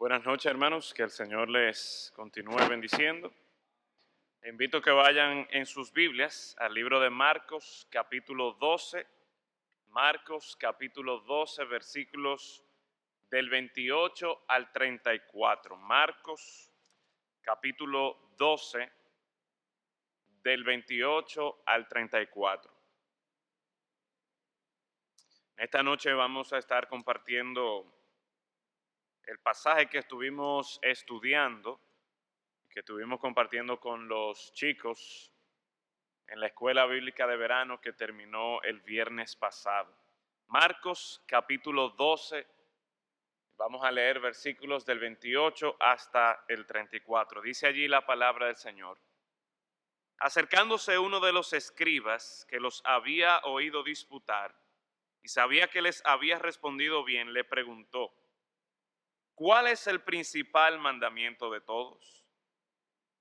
Buenas noches, hermanos, que el Señor les continúe bendiciendo. Invito a que vayan en sus Biblias al libro de Marcos, capítulo 12. Marcos, capítulo 12, versículos del 28 al 34. Marcos, capítulo 12, del 28 al 34. Esta noche vamos a estar compartiendo el pasaje que estuvimos estudiando, que estuvimos compartiendo con los chicos en la escuela bíblica de verano que terminó el viernes pasado. Marcos capítulo 12, vamos a leer versículos del 28 hasta el 34. Dice allí la palabra del Señor. Acercándose uno de los escribas que los había oído disputar y sabía que les había respondido bien, le preguntó: ¿cuál es el principal mandamiento de todos?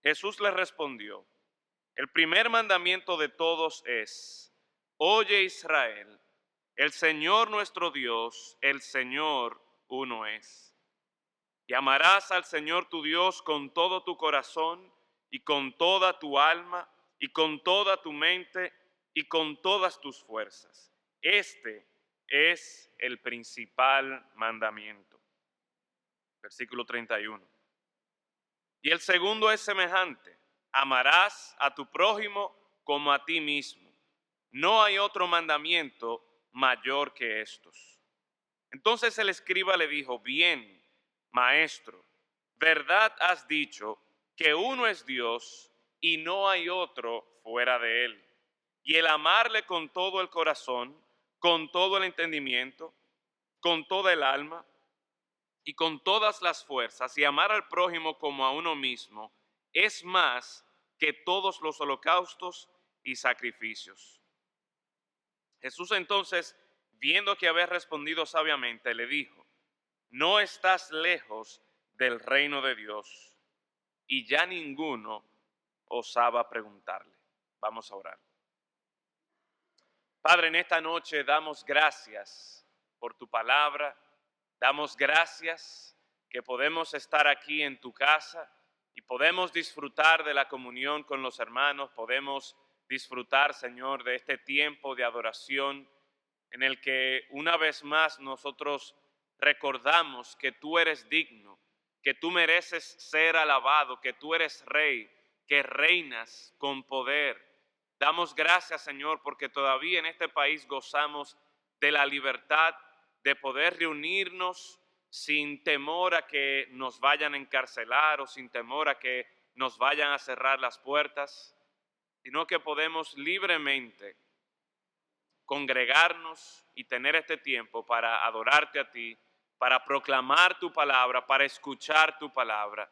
Jesús le respondió: el primer mandamiento de todos es: oye Israel, el Señor nuestro Dios, el Señor uno es. Y amarás al Señor tu Dios con todo tu corazón y con toda tu alma y con toda tu mente y con todas tus fuerzas. Este es el principal mandamiento. Versículo 31. Y el segundo es semejante: amarás a tu prójimo como a ti mismo. No hay otro mandamiento mayor que estos. Entonces el escriba le dijo: bien, maestro, verdad has dicho, que uno es Dios y no hay otro fuera de él. Y el amarle con todo el corazón, con todo el entendimiento, con toda el alma y con todas las fuerzas, y amar al prójimo como a uno mismo, es más que todos los holocaustos y sacrificios. Jesús entonces, viendo que había respondido sabiamente, le dijo: no estás lejos del reino de Dios. Y ya ninguno osaba preguntarle. Vamos a orar. Padre, en esta noche damos gracias por tu palabra. Damos gracias que podemos estar aquí en tu casa y podemos disfrutar de la comunión con los hermanos. Podemos disfrutar, Señor, de este tiempo de adoración en el que una vez más nosotros recordamos que tú eres digno, que tú mereces ser alabado, que tú eres rey, que reinas con poder. Damos gracias, Señor, porque todavía en este país gozamos de la libertad de poder reunirnos sin temor a que nos vayan a encarcelar o sin temor a que nos vayan a cerrar las puertas, sino que podemos libremente congregarnos y tener este tiempo para adorarte a ti, para proclamar tu palabra, para escuchar tu palabra.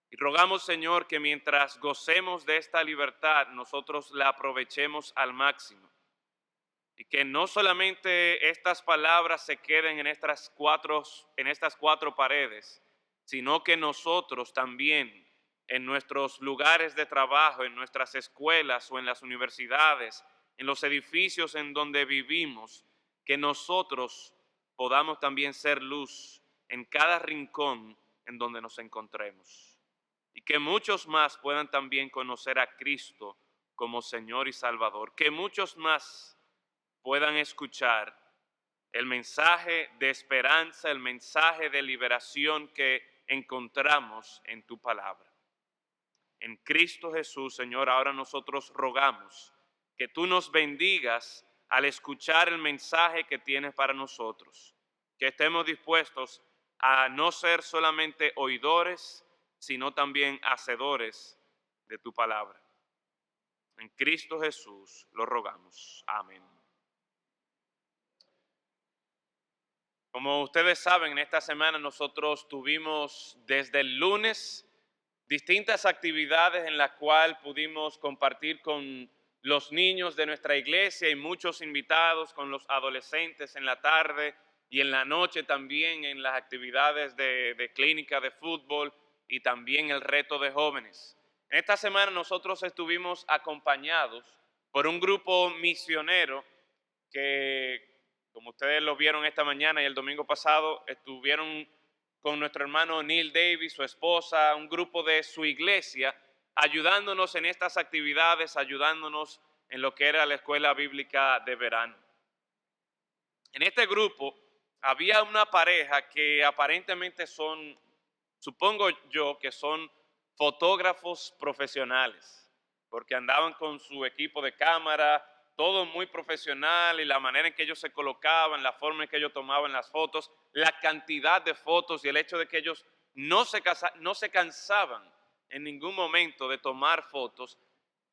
Y rogamos, Señor, que mientras gocemos de esta libertad, nosotros la aprovechemos al máximo. Y que no solamente estas palabras se queden en estas cuatro paredes, sino que nosotros también, en nuestros lugares de trabajo, en nuestras escuelas o en las universidades, en los edificios en donde vivimos, que nosotros podamos también ser luz en cada rincón en donde nos encontremos. Y que muchos más puedan también conocer a Cristo como Señor y Salvador. Que muchos más puedan escuchar el mensaje de esperanza, el mensaje de liberación que encontramos en tu palabra. En Cristo Jesús, Señor, ahora nosotros rogamos que tú nos bendigas al escuchar el mensaje que tienes para nosotros, que estemos dispuestos a no ser solamente oidores, sino también hacedores de tu palabra. En Cristo Jesús lo rogamos. Amén. Como ustedes saben, en esta semana nosotros tuvimos desde el lunes distintas actividades en las cuales pudimos compartir con los niños de nuestra iglesia y muchos invitados, con los adolescentes en la tarde y en la noche también en las actividades de clínica de fútbol y también el reto de jóvenes. En esta semana nosotros estuvimos acompañados por un grupo misionero que, como ustedes lo vieron esta mañana y el domingo pasado, estuvieron con nuestro hermano Neil Davis, su esposa, un grupo de su iglesia, ayudándonos en estas actividades, ayudándonos en lo que era la escuela bíblica de verano. En este grupo había una pareja que aparentemente son, supongo yo, que son fotógrafos profesionales, porque andaban con su equipo de cámara, todo muy profesional, y la manera en que ellos se colocaban, la forma en que ellos tomaban las fotos, la cantidad de fotos y el hecho de que ellos no se cansaban en ningún momento de tomar fotos.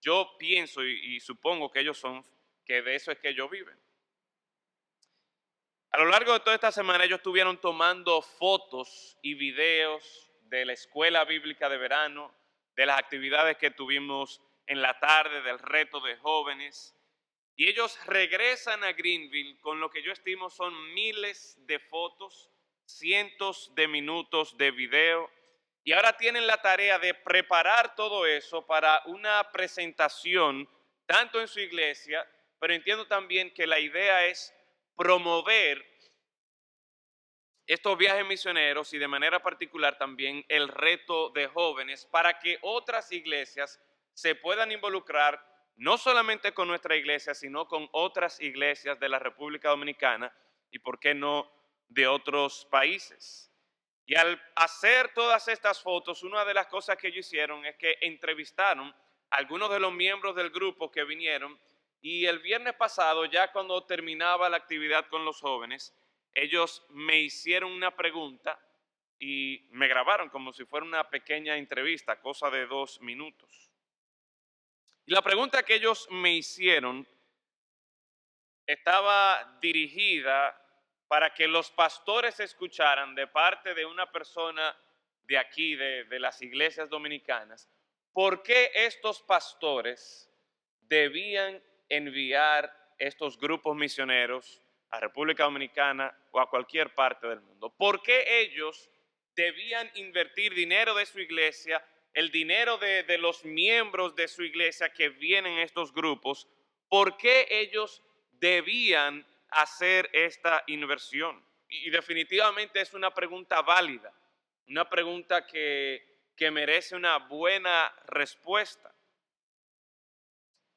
Yo pienso y supongo que que de eso es que ellos viven. A lo largo de toda esta semana ellos estuvieron tomando fotos y videos de la escuela bíblica de verano, de las actividades que tuvimos en la tarde, del reto de jóvenes. Y ellos regresan a Greenville con lo que yo estimo son miles de fotos, cientos de minutos de video. Y ahora tienen la tarea de preparar todo eso para una presentación, tanto en su iglesia, pero entiendo también que la idea es promover estos viajes misioneros y de manera particular también el reto de jóvenes para que otras iglesias se puedan involucrar no solamente con nuestra iglesia, sino con otras iglesias de la República Dominicana y, por qué no, de otros países. Y al hacer todas estas fotos, una de las cosas que ellos hicieron es que entrevistaron a algunos de los miembros del grupo que vinieron, y el viernes pasado, ya cuando terminaba la actividad con los jóvenes, ellos me hicieron una pregunta y me grabaron como si fuera una pequeña entrevista, cosa de 2 minutos. Y la pregunta que ellos me hicieron estaba dirigida para que los pastores escucharan de parte de una persona de aquí, de las iglesias dominicanas, por qué estos pastores debían enviar estos grupos misioneros a República Dominicana o a cualquier parte del mundo. ¿Por qué ellos debían invertir dinero de su iglesia, el dinero de los miembros de su iglesia que vienen en estos grupos? ¿Por qué ellos debían hacer esta inversión? Y definitivamente es una pregunta válida, una pregunta que merece una buena respuesta.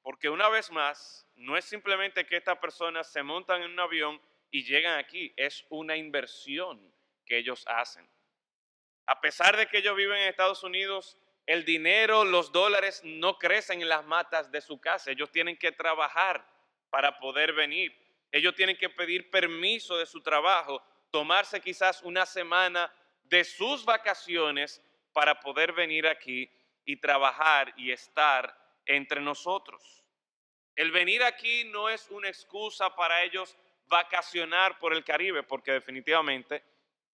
Porque una vez más, no es simplemente que estas personas se montan en un avión y llegan aquí, es una inversión que ellos hacen. A pesar de que ellos viven en Estados Unidos, el dinero, los dólares no crecen en las matas de su casa. Ellos tienen que trabajar para poder venir. Ellos tienen que pedir permiso de su trabajo, tomarse quizás una semana de sus vacaciones para poder venir aquí y trabajar y estar entre nosotros. El venir aquí no es una excusa para ellos vacacionar por el Caribe, porque definitivamente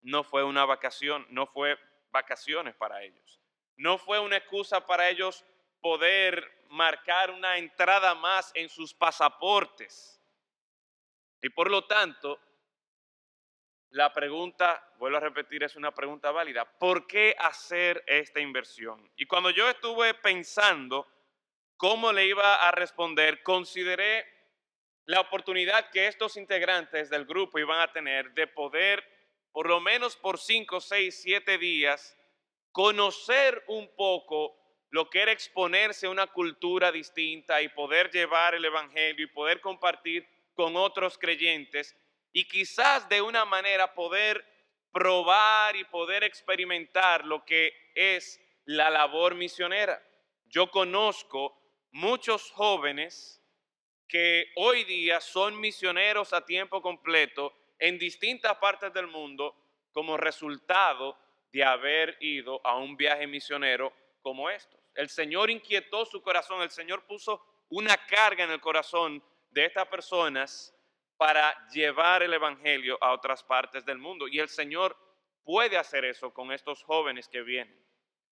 no fue una vacación, no fue vacaciones para ellos. No fue una excusa para ellos poder marcar una entrada más en sus pasaportes. Y por lo tanto, la pregunta, vuelvo a repetir, es una pregunta válida. ¿Por qué hacer esta inversión? Y cuando yo estuve pensando cómo le iba a responder, consideré la oportunidad que estos integrantes del grupo iban a tener de poder, por lo menos por 5, 6, 7 días, conocer un poco lo que era exponerse a una cultura distinta y poder llevar el evangelio y poder compartir con otros creyentes, y quizás de una manera poder probar y poder experimentar lo que es la labor misionera. Yo conozco muchos jóvenes que hoy día son misioneros a tiempo completo en distintas partes del mundo como resultado de haber ido a un viaje misionero como estos. El Señor inquietó su corazón, el Señor puso una carga en el corazón de estas personas para llevar el evangelio a otras partes del mundo. Y el Señor puede hacer eso con estos jóvenes que vienen.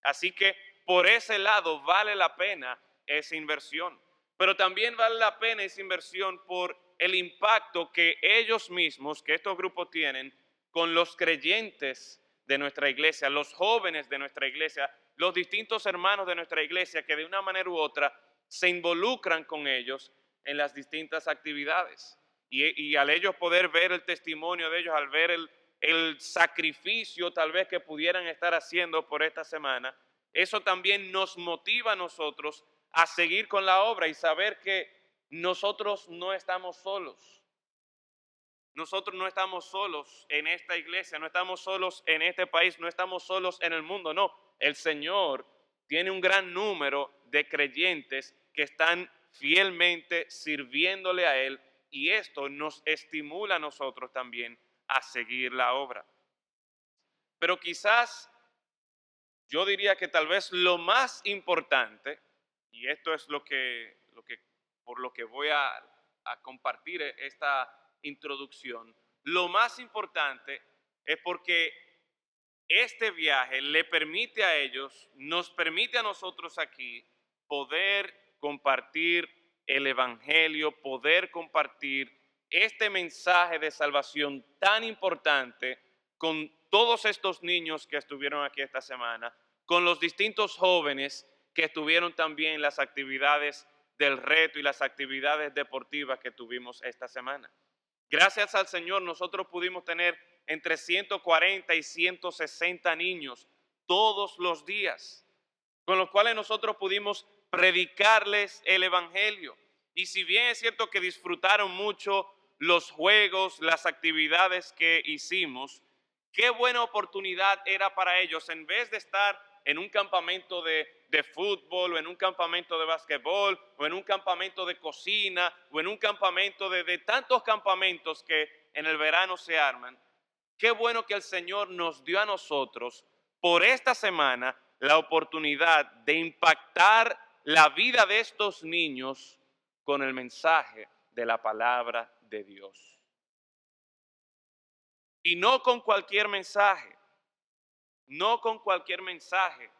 Así que por ese lado vale la pena esa inversión. Pero también vale la pena esa inversión por el impacto que ellos mismos, que estos grupos tienen con los creyentes de nuestra iglesia, los jóvenes de nuestra iglesia, los distintos hermanos de nuestra iglesia que de una manera u otra se involucran con ellos en las distintas actividades. Y al ellos poder ver el testimonio de ellos, al ver el sacrificio tal vez que pudieran estar haciendo por esta semana, eso también nos motiva a nosotros a seguir con la obra y saber que nosotros no estamos solos. Nosotros no estamos solos en esta iglesia, no estamos solos en este país, no estamos solos en el mundo, no. El Señor tiene un gran número de creyentes que están fielmente sirviéndole a Él y esto nos estimula a nosotros también a seguir la obra. Pero quizás yo diría que tal vez lo más importante, y esto es por lo que voy a compartir esta introducción, lo más importante es porque este viaje le permite a ellos, nos permite a nosotros aquí poder compartir el Evangelio, poder compartir este mensaje de salvación tan importante con todos estos niños que estuvieron aquí esta semana, con los distintos jóvenes que estuvieron también en las actividades del reto y las actividades deportivas que tuvimos esta semana. Gracias al Señor nosotros pudimos tener entre 140 y 160 niños todos los días, con los cuales nosotros pudimos predicarles el Evangelio. Y si bien es cierto que disfrutaron mucho los juegos, las actividades que hicimos, qué buena oportunidad era para ellos, en vez de estar en un campamento de fútbol o en un campamento de básquetbol o en un campamento de cocina o en un campamento de tantos campamentos que en el verano se arman. Qué bueno que el Señor nos dio a nosotros por esta semana la oportunidad de impactar la vida de estos niños con el mensaje de la palabra de Dios. Y no con cualquier mensaje, no con cualquier mensaje,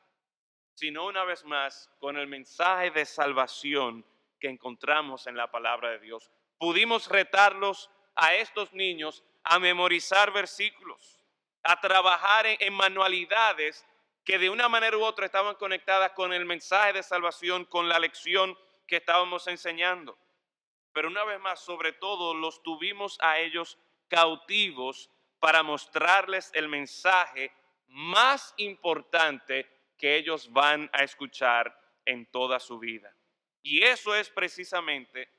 sino una vez más con el mensaje de salvación que encontramos en la palabra de Dios. Pudimos retarlos a estos niños a memorizar versículos, a trabajar en manualidades que de una manera u otra estaban conectadas con el mensaje de salvación, con la lección que estábamos enseñando. Pero una vez más, sobre todo, los tuvimos a ellos cautivos para mostrarles el mensaje más importante que ellos van a escuchar en toda su vida. Y eso es precisamente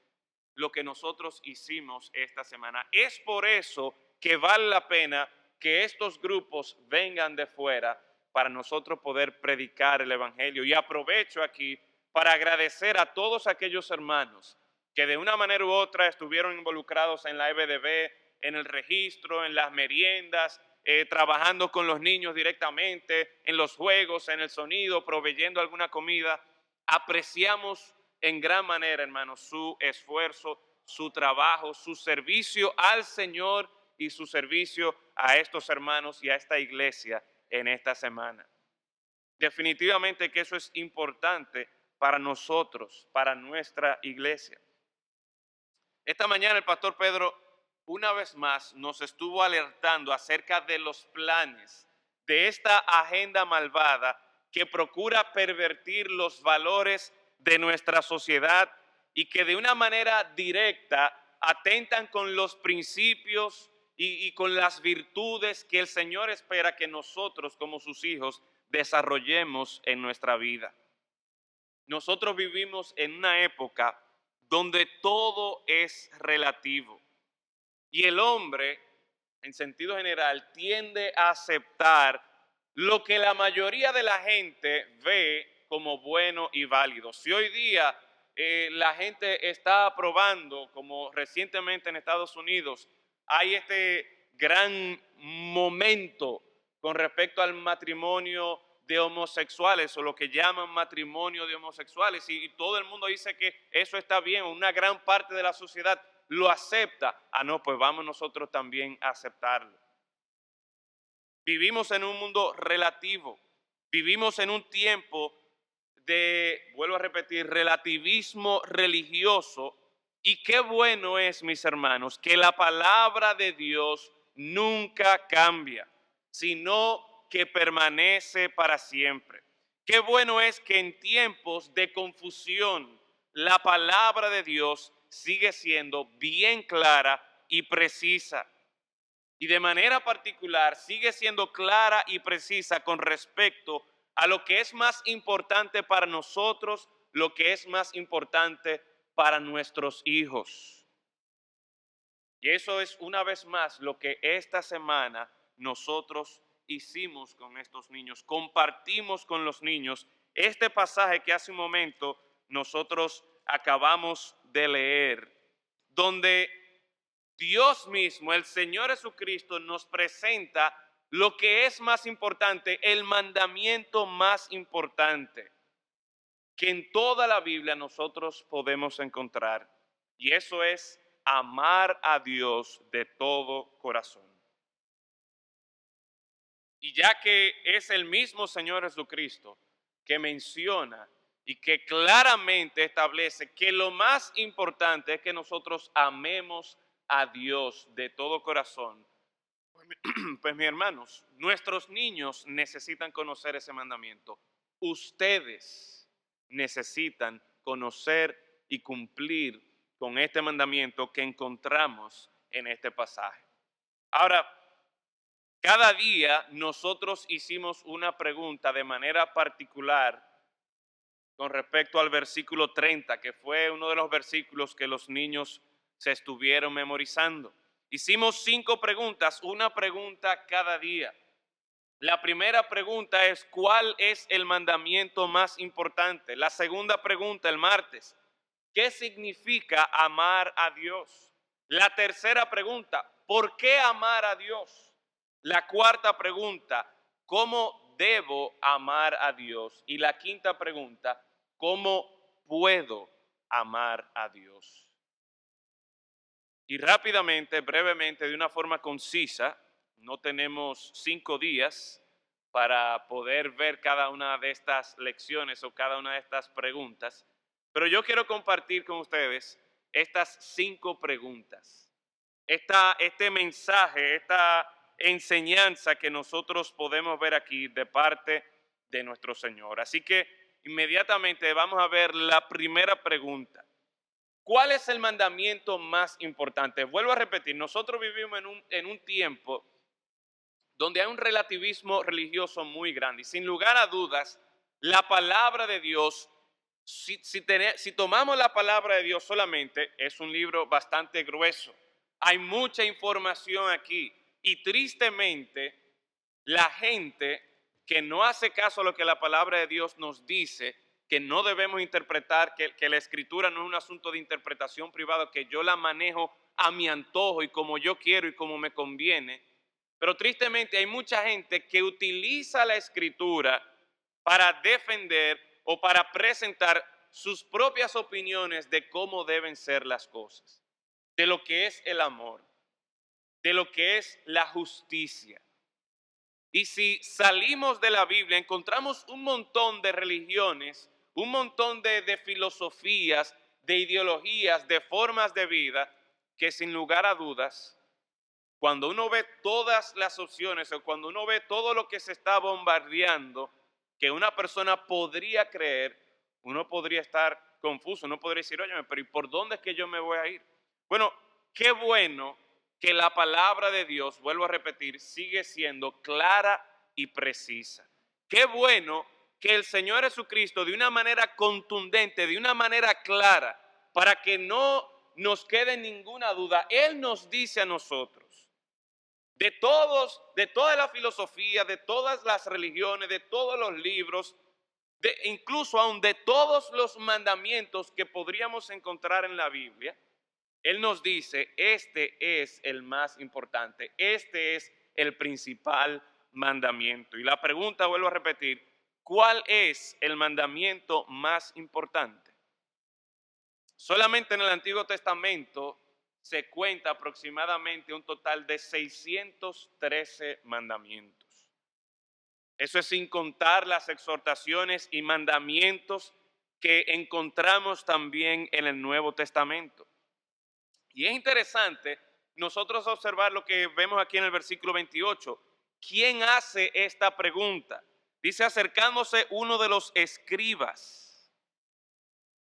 lo que nosotros hicimos esta semana. Es por eso que vale la pena que estos grupos vengan de fuera para nosotros poder predicar el Evangelio. Y aprovecho aquí para agradecer a todos aquellos hermanos que de una manera u otra estuvieron involucrados en la EBDB, en el registro, en las meriendas, trabajando con los niños directamente, en los juegos, en el sonido, proveyendo alguna comida. Apreciamos en gran manera, hermanos, su esfuerzo, su trabajo, su servicio al Señor y su servicio a estos hermanos y a esta iglesia en esta semana. Definitivamente que eso es importante para nosotros, para nuestra iglesia. Esta mañana el pastor Pedro una vez más nos estuvo alertando acerca de los planes de esta agenda malvada que procura pervertir los valores de nuestra sociedad y que de una manera directa atentan con los principios y con las virtudes que el Señor espera que nosotros como sus hijos desarrollemos en nuestra vida. Nosotros vivimos en una época donde todo es relativo y el hombre, en sentido general, tiende a aceptar lo que la mayoría de la gente ve como bueno y válido. Si hoy día la gente está aprobando, como recientemente en Estados Unidos, hay este gran momento con respecto al matrimonio de homosexuales o lo que llaman matrimonio de homosexuales y todo el mundo dice que eso está bien, una gran parte de la sociedad lo acepta. No, pues vamos nosotros también a aceptarlo. Vivimos en un mundo relativo, vivimos en un tiempo de, vuelvo a repetir, relativismo religioso. Y qué bueno es, mis hermanos, que la palabra de Dios nunca cambia, sino que permanece para siempre. Qué bueno es que en tiempos de confusión la palabra de Dios sigue siendo bien clara y precisa. y de manera particular sigue siendo clara y precisa con respecto a lo que es más importante para nosotros, lo que es más importante para nuestros hijos. Y eso es una vez más lo que esta semana nosotros hicimos con estos niños. Compartimos con los niños este pasaje que hace un momento nosotros acabamos de leer, donde Dios mismo, el Señor Jesucristo, nos presenta lo que es más importante, el mandamiento más importante que en toda la Biblia nosotros podemos encontrar. Y eso es amar a Dios de todo corazón. Y ya que es el mismo Señor Jesucristo que menciona y que claramente establece que lo más importante es que nosotros amemos a Dios de todo corazón, pues mis hermanos, nuestros niños necesitan conocer ese mandamiento. Ustedes necesitan conocer y cumplir con este mandamiento que encontramos en este pasaje. Ahora, cada día nosotros hicimos una pregunta de manera particular con respecto al versículo 30, que fue uno de los versículos que los niños se estuvieron memorizando. Hicimos 5 preguntas, una pregunta cada día. La primera pregunta es, ¿cuál es el mandamiento más importante? La segunda pregunta el martes, ¿qué significa amar a Dios? La tercera pregunta, ¿por qué amar a Dios? La cuarta pregunta, ¿cómo debo amar a Dios? Y la quinta pregunta, ¿cómo puedo amar a Dios? Y rápidamente, brevemente, de una forma concisa, no tenemos 5 días para poder ver cada una de estas lecciones o cada una de estas preguntas, pero yo quiero compartir con ustedes estas 5 preguntas, este mensaje, esta enseñanza que nosotros podemos ver aquí de parte de nuestro Señor. Así que inmediatamente vamos a ver la primera pregunta. ¿Cuál es el mandamiento más importante? Vuelvo a repetir, nosotros vivimos en un tiempo donde hay un relativismo religioso muy grande y sin lugar a dudas, la palabra de Dios, si tomamos la palabra de Dios solamente, es un libro bastante grueso. Hay mucha información aquí y tristemente la gente que no hace caso a lo que la palabra de Dios nos dice, que no debemos interpretar, que la escritura no es un asunto de interpretación privada, que yo la manejo a mi antojo y como yo quiero y como me conviene. Pero tristemente hay mucha gente que utiliza la escritura para defender o para presentar sus propias opiniones de cómo deben ser las cosas, de lo que es el amor, de lo que es la justicia. Y si salimos de la Biblia, encontramos un montón de religiones, un montón de filosofías, de ideologías, de formas de vida, que sin lugar a dudas, cuando uno ve todas las opciones o cuando uno ve todo lo que se está bombardeando, que una persona podría creer, uno podría estar confuso, uno podría decir, oye, pero ¿y por dónde es que yo me voy a ir? Bueno, qué bueno que la palabra de Dios, vuelvo a repetir, sigue siendo clara y precisa. Qué bueno que el Señor Jesucristo de una manera contundente, de una manera clara, para que no nos quede ninguna duda, Él nos dice a nosotros, de toda la filosofía, de todas las religiones, de todos los libros, incluso aún de todos los mandamientos que podríamos encontrar en la Biblia, Él nos dice, este es el más importante, este es el principal mandamiento. Y la pregunta, vuelvo a repetir, ¿cuál es el mandamiento más importante? Solamente en el Antiguo Testamento se cuenta aproximadamente un total de 613 mandamientos. Eso es sin contar las exhortaciones y mandamientos que encontramos también en el Nuevo Testamento. Y es interesante nosotros observar lo que vemos aquí en el versículo 28. ¿Quién hace esta pregunta? Dice, acercándose uno de los escribas.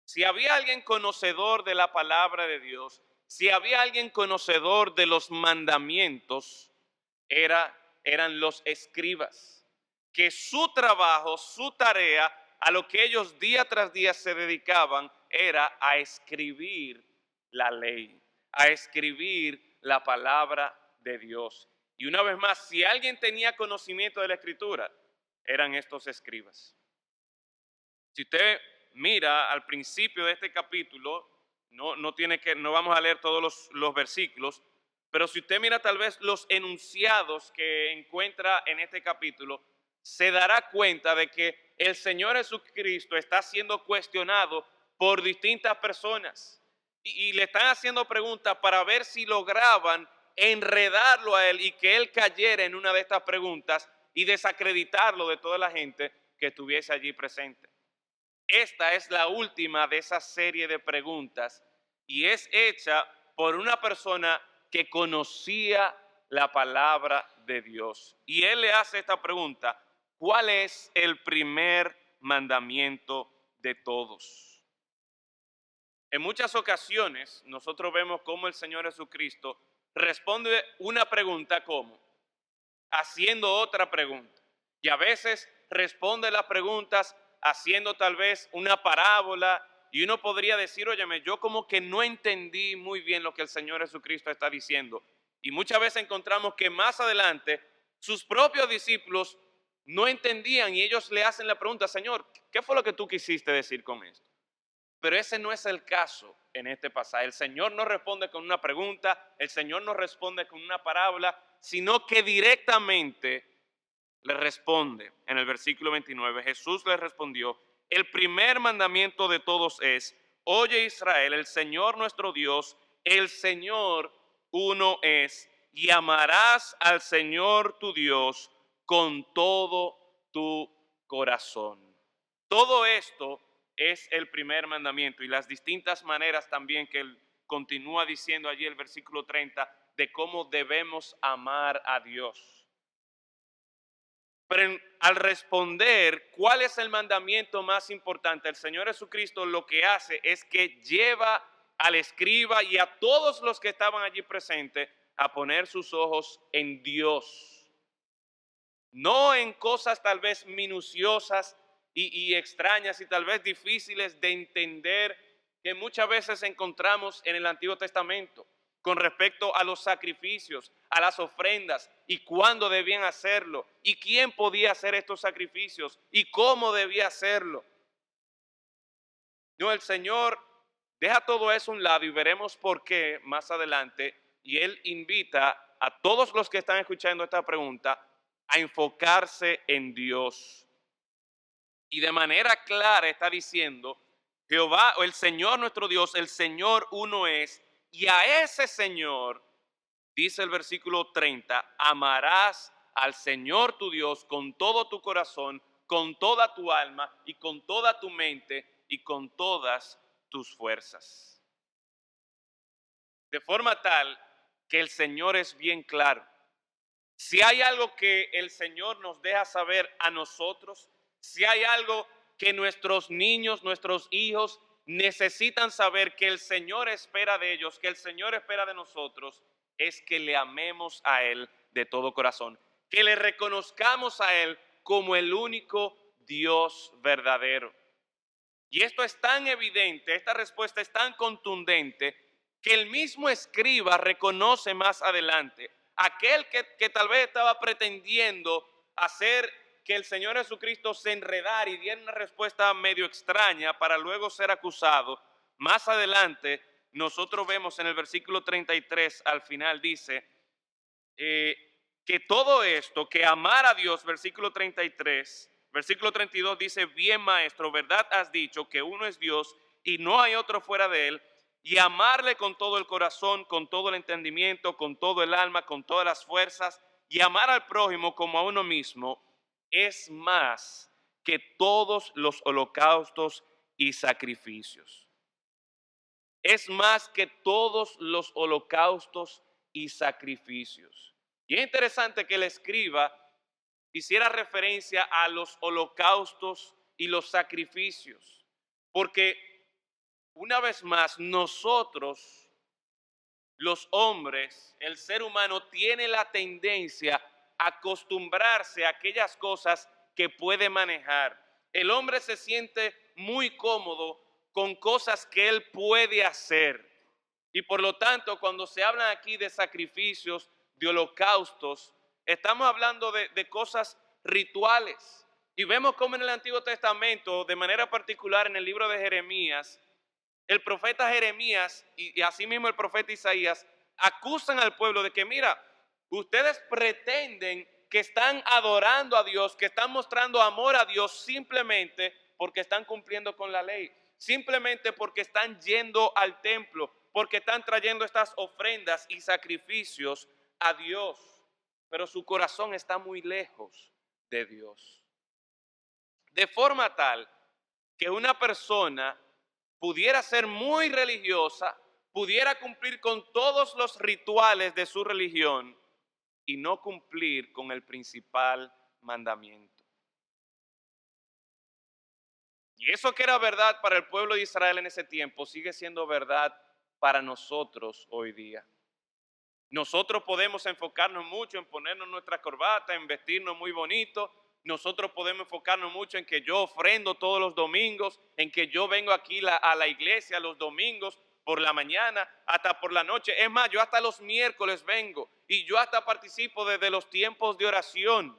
Si había alguien conocedor de la palabra de Dios, si había alguien conocedor de los mandamientos, eran los escribas, que su trabajo, su tarea, a lo que ellos día tras día se dedicaban, era a escribir la ley, a escribir la palabra de Dios. Y una vez más, si alguien tenía conocimiento de la escritura, eran estos escribas. Si usted mira al principio de este capítulo, no vamos a leer todos los versículos, pero si usted mira tal vez los enunciados que encuentra en este capítulo, se dará cuenta de que el Señor Jesucristo está siendo cuestionado por distintas personas y le están haciendo preguntas para ver si lograban enredarlo a él y que él cayera en una de estas preguntas y desacreditarlo de toda la gente que estuviese allí presente. Esta es la última de esa serie de preguntas y es hecha por una persona que conocía la palabra de Dios. Y él le hace esta pregunta: ¿cuál es el primer mandamiento de todos? En muchas ocasiones nosotros vemos cómo el Señor Jesucristo responde una pregunta como haciendo otra pregunta. Y a veces responde las preguntas haciendo tal vez una parábola y uno podría decir, óyeme, yo como que no entendí muy bien lo que el Señor Jesucristo está diciendo. Y muchas veces encontramos que más adelante sus propios discípulos no entendían y ellos le hacen la pregunta: Señor, ¿qué fue lo que tú quisiste decir con esto? Pero ese no es el caso en este pasaje. El Señor no responde con una pregunta, el Señor no responde con una parábola, sino que directamente le responde. En el versículo 29, Jesús le respondió: el primer mandamiento de todos es: oye Israel, el Señor nuestro Dios, el Señor uno es, y amarás al Señor tu Dios con todo tu corazón. Todo esto es el primer mandamiento y las distintas maneras también que él continúa diciendo allí el versículo 30 de cómo debemos amar a Dios. Pero al responder cuál es el mandamiento más importante, el Señor Jesucristo lo que hace es que lleva al escriba y a todos los que estaban allí presentes a poner sus ojos en Dios, no en cosas tal vez minuciosas y extrañas y tal vez difíciles de entender que muchas veces encontramos en el Antiguo Testamento con respecto a los sacrificios, a las ofrendas y cuándo debían hacerlo y quién podía hacer estos sacrificios y cómo debía hacerlo. No, el Señor deja todo eso a un lado y veremos por qué más adelante, y Él invita a todos los que están escuchando esta pregunta a enfocarse en Dios. Y de manera clara está diciendo: Jehová o el Señor nuestro Dios, el Señor uno es, y a ese Señor, dice el versículo 30, amarás al Señor tu Dios con todo tu corazón, con toda tu alma y con toda tu mente y con todas tus fuerzas. De forma tal que el Señor es bien claro. Si hay algo que el Señor nos deja saber a nosotros, si hay algo que nuestros niños, nuestros hijos necesitan saber que el Señor espera de ellos, que el Señor espera de nosotros, es que le amemos a Él de todo corazón, que le reconozcamos a Él como el único Dios verdadero. Y esto es tan evidente, esta respuesta es tan contundente, que el mismo escriba reconoce más adelante. Aquel que tal vez estaba pretendiendo hacer que el Señor Jesucristo se enredara y diera una respuesta medio extraña para luego ser acusado, más adelante nosotros vemos en el versículo 33 al final dice que todo esto, que amar a Dios, versículo 33, versículo 32 dice: bien maestro, verdad has dicho que uno es Dios y no hay otro fuera de él, y amarle con todo el corazón, con todo el entendimiento, con todo el alma, con todas las fuerzas, y amar al prójimo como a uno mismo, es más que todos los holocaustos y sacrificios. Es más que todos los holocaustos y sacrificios. Y es interesante que el escriba hiciera referencia a los holocaustos y los sacrificios, porque una vez más nosotros los hombres, el ser humano tiene la tendencia a acostumbrarse a aquellas cosas que puede manejar. El hombre se siente muy cómodo con cosas que él puede hacer. Y por lo tanto, cuando se habla aquí de sacrificios, de holocaustos, estamos hablando de cosas rituales. Y vemos como en el Antiguo Testamento, de manera particular en el libro de Jeremías, el profeta Jeremías y asimismo el profeta Isaías acusan al pueblo de que, mira, ustedes pretenden que están adorando a Dios, que están mostrando amor a Dios simplemente porque están cumpliendo con la ley, simplemente porque están yendo al templo, porque están trayendo estas ofrendas y sacrificios a Dios, pero su corazón está muy lejos de Dios. De forma tal que una persona pudiera ser muy religiosa, pudiera cumplir con todos los rituales de su religión y no cumplir con el principal mandamiento. Y eso que era verdad para el pueblo de Israel en ese tiempo sigue siendo verdad para nosotros hoy día. Nosotros podemos enfocarnos mucho en ponernos nuestra corbata, en vestirnos muy bonito. Nosotros podemos enfocarnos mucho en que yo ofrendo todos los domingos, en que yo vengo aquí a la iglesia los domingos por la mañana, hasta por la noche. Es más, yo hasta los miércoles vengo y yo hasta participo desde los tiempos de oración.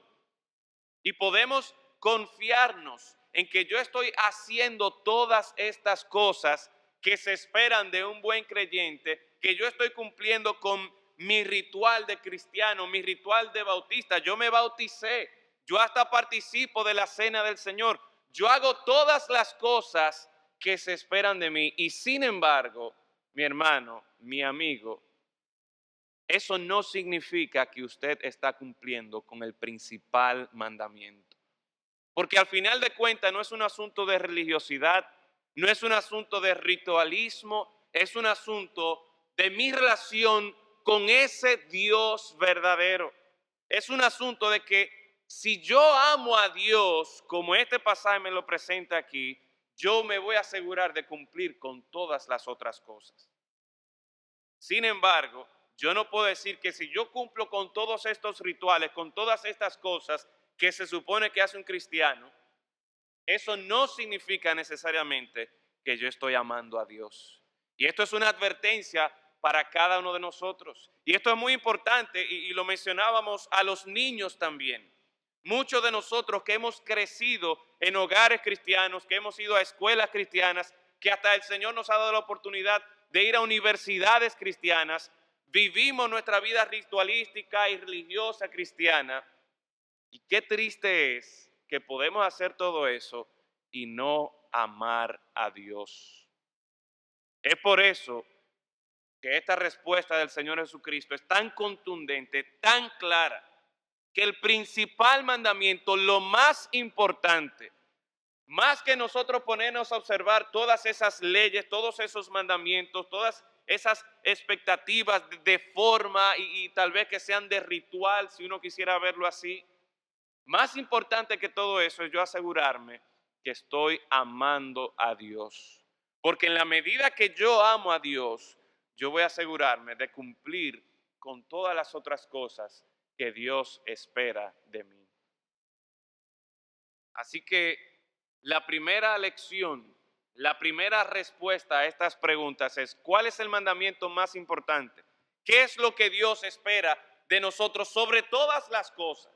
Y podemos confiarnos en que yo estoy haciendo todas estas cosas que se esperan de un buen creyente, que yo estoy cumpliendo con mi ritual de cristiano, mi ritual de bautista. Yo me bauticé, yo hasta participo de la cena del Señor. Yo hago todas las cosas que se esperan de mí. Y sin embargo, mi hermano, mi amigo, eso no significa que usted está cumpliendo con el principal mandamiento. Porque al final de cuentas no es un asunto de religiosidad, no es un asunto de ritualismo, es un asunto de mi relación con ese Dios verdadero. Es un asunto de que si yo amo a Dios, como este pasaje me lo presenta aquí, yo me voy a asegurar de cumplir con todas las otras cosas. Sin embargo, yo no puedo decir que si yo cumplo con todos estos rituales, con todas estas cosas que se supone que hace un cristiano, eso no significa necesariamente que yo estoy amando a Dios. Y esto es una advertencia para cada uno de nosotros. Y esto es muy importante y lo mencionábamos a los niños también. Muchos de nosotros que hemos crecido en hogares cristianos, que hemos ido a escuelas cristianas, que hasta el Señor nos ha dado la oportunidad de ir a universidades cristianas, vivimos nuestra vida ritualística y religiosa cristiana. Y qué triste es que podemos hacer todo eso y no amar a Dios. Es por eso que esta respuesta del Señor Jesucristo es tan contundente, tan clara, que el principal mandamiento, lo más importante, más que nosotros ponernos a observar todas esas leyes, todos esos mandamientos, todas esas expectativas de forma y tal vez que sean de ritual, si uno quisiera verlo así, más importante que todo eso es yo asegurarme que estoy amando a Dios. Porque en la medida que yo amo a Dios, yo voy a asegurarme de cumplir con todas las otras cosas que Dios espera de mí. Así que la primera lección, la primera respuesta a estas preguntas es: ¿cuál es el mandamiento más importante? ¿Qué es lo que Dios espera de nosotros sobre todas las cosas?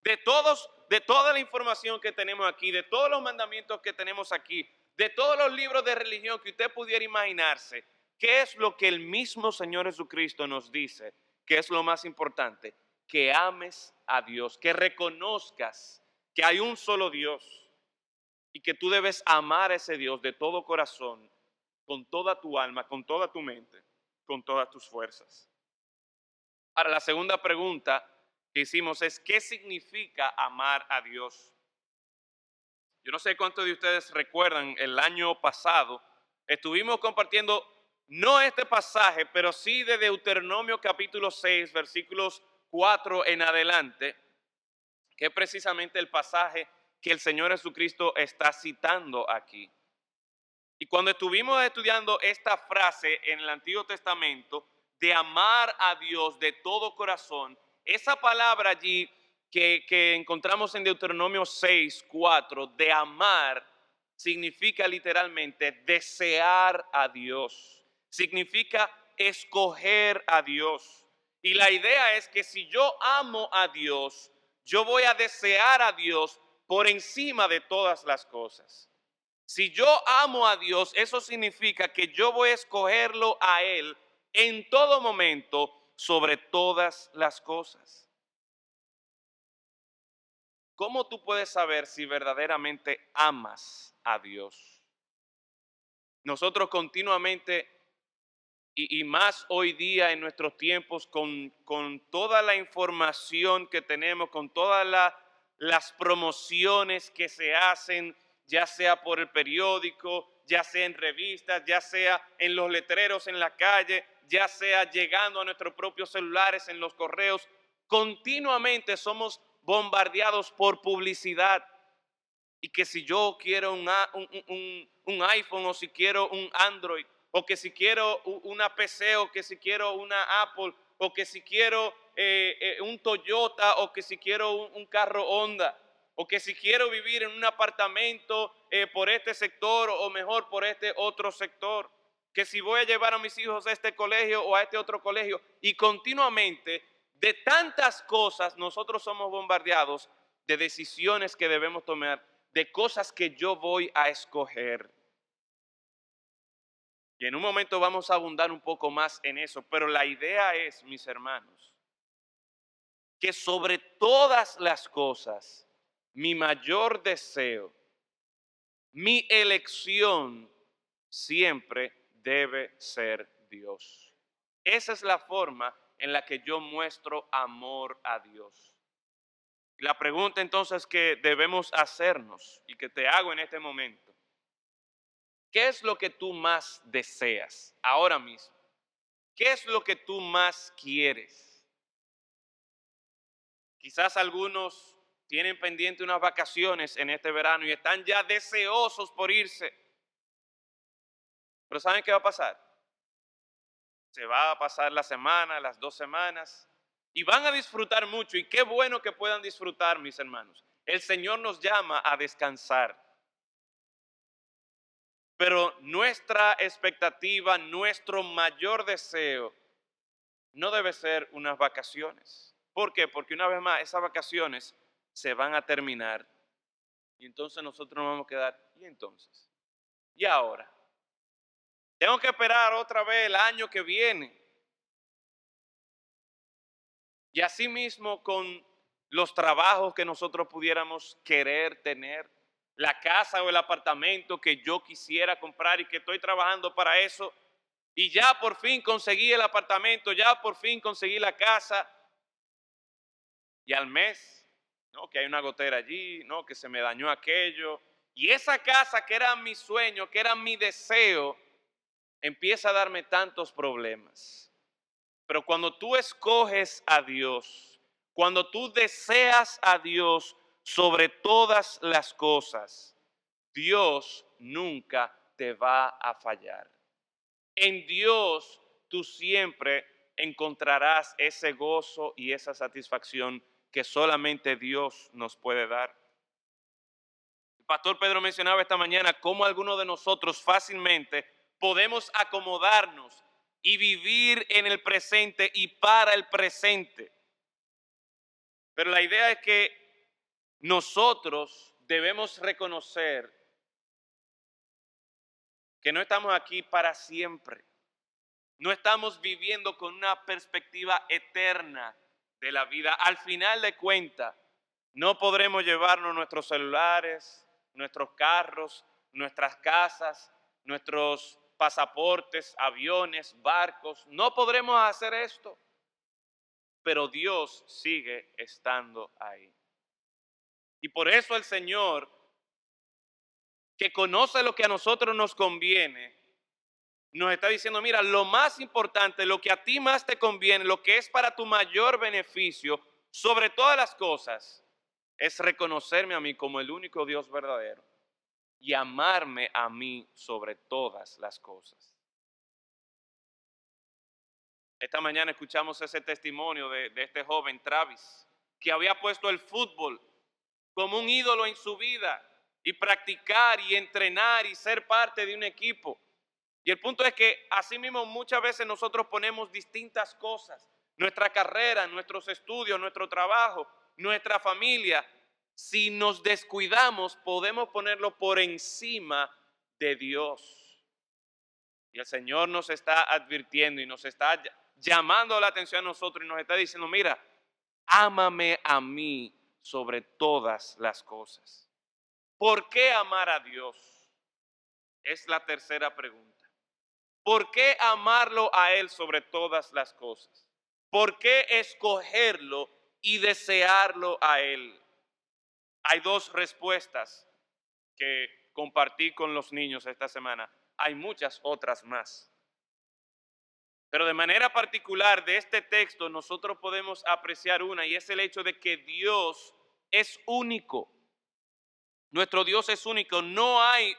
De toda la información que tenemos aquí, de todos los mandamientos que tenemos aquí, de todos los libros de religión que usted pudiera imaginarse, ¿qué es lo que el mismo Señor Jesucristo nos dice que es lo más importante? Que ames a Dios, que reconozcas que hay un solo Dios y que tú debes amar a ese Dios de todo corazón, con toda tu alma, con toda tu mente, con todas tus fuerzas. Ahora, la segunda pregunta que hicimos es: ¿qué significa amar a Dios? Yo no sé cuántos de ustedes recuerdan, el año pasado estuvimos compartiendo no este pasaje, pero sí de Deuteronomio capítulo 6, versículos 4 en adelante, que es precisamente el pasaje que el Señor Jesucristo está citando aquí. Y cuando estuvimos estudiando esta frase en el Antiguo Testamento, de amar a Dios de todo corazón. Esa palabra allí que encontramos en Deuteronomio 6:4, de amar, significa literalmente desear a Dios, significa escoger a Dios. Y la idea es que si yo amo a Dios, yo voy a desear a Dios por encima de todas las cosas. Si yo amo a Dios, eso significa que yo voy a escogerlo a Él en todo momento sobre todas las cosas. ¿Cómo tú puedes saber si verdaderamente amas a Dios? Nosotros continuamente y más hoy día en nuestros tiempos con toda la información que tenemos, con todas las promociones que se hacen, ya sea por el periódico, ya sea en revistas, ya sea en los letreros en la calle, ya sea llegando a nuestros propios celulares, en los correos, continuamente somos bombardeados por publicidad. Y que si yo quiero un iPhone o si quiero un Android, o que si quiero una PC, o que si quiero una Apple, o que si quiero un Toyota, o que si quiero un carro Honda, o que si quiero vivir en un apartamento por este sector o mejor por este otro sector, que si voy a llevar a mis hijos a este colegio o a este otro colegio, y continuamente de tantas cosas nosotros somos bombardeados de decisiones que debemos tomar, de cosas que yo voy a escoger. Y en un momento vamos a abundar un poco más en eso, pero la idea es, mis hermanos, que sobre todas las cosas, mi mayor deseo, mi elección siempre debe ser Dios. Esa es la forma en la que yo muestro amor a Dios. La pregunta entonces que debemos hacernos y que te hago en este momento: ¿qué es lo que tú más deseas ahora mismo? ¿Qué es lo que tú más quieres? Quizás algunos tienen pendiente unas vacaciones en este verano y están ya deseosos por irse. Pero ¿saben qué va a pasar? Se va a pasar la semana, las 2 semanas, y van a disfrutar mucho. Y qué bueno que puedan disfrutar, mis hermanos. El Señor nos llama a descansar. Pero nuestra expectativa, nuestro mayor deseo, no debe ser unas vacaciones. ¿Por qué? Porque una vez más esas vacaciones se van a terminar y entonces nosotros nos vamos a quedar, ¿y entonces? ¿Y ahora? Tengo que esperar otra vez el año que viene. Y así mismo con los trabajos que nosotros pudiéramos querer tener, la casa o el apartamento que yo quisiera comprar y que estoy trabajando para eso, y ya por fin conseguí el apartamento, ya por fin conseguí la casa, y al mes, no, que hay una gotera allí, no, que se me dañó aquello, y esa casa que era mi sueño, que era mi deseo, empieza a darme tantos problemas. Pero cuando tú escoges a Dios, cuando tú deseas a Dios sobre todas las cosas, Dios nunca te va a fallar. En Dios tú siempre encontrarás ese gozo y esa satisfacción que solamente Dios nos puede dar. El pastor Pedro mencionaba esta mañana cómo algunos de nosotros fácilmente podemos acomodarnos y vivir en el presente y para el presente. Pero la idea es que nosotros debemos reconocer que no estamos aquí para siempre. No estamos viviendo con una perspectiva eterna de la vida. Al final de cuentas, no podremos llevarnos nuestros celulares, nuestros carros, nuestras casas, nuestros pasaportes, aviones, barcos. No podremos hacer esto, pero Dios sigue estando ahí. Y por eso el Señor, que conoce lo que a nosotros nos conviene, nos está diciendo, mira, lo más importante, lo que a ti más te conviene, lo que es para tu mayor beneficio, sobre todas las cosas, es reconocerme a mí como el único Dios verdadero y amarme a mí sobre todas las cosas. Esta mañana escuchamos ese testimonio de este joven Travis, que había puesto el fútbol como un ídolo en su vida y practicar y entrenar y ser parte de un equipo. Y el punto es que así mismo muchas veces nosotros ponemos distintas cosas, nuestra carrera, nuestros estudios, nuestro trabajo, nuestra familia. Si nos descuidamos, podemos ponerlo por encima de Dios. Y el Señor nos está advirtiendo y nos está llamando la atención a nosotros y nos está diciendo, mira, ámame a mí sobre todas las cosas. ¿Por qué amar a Dios? Es la tercera pregunta. ¿Por qué amarlo a Él sobre todas las cosas? ¿Por qué escogerlo y desearlo a Él? Hay dos respuestas que compartí con los niños esta semana. Hay muchas otras más. Pero de manera particular de este texto nosotros podemos apreciar una, y es el hecho de que Dios es único. Nuestro Dios es único. No hay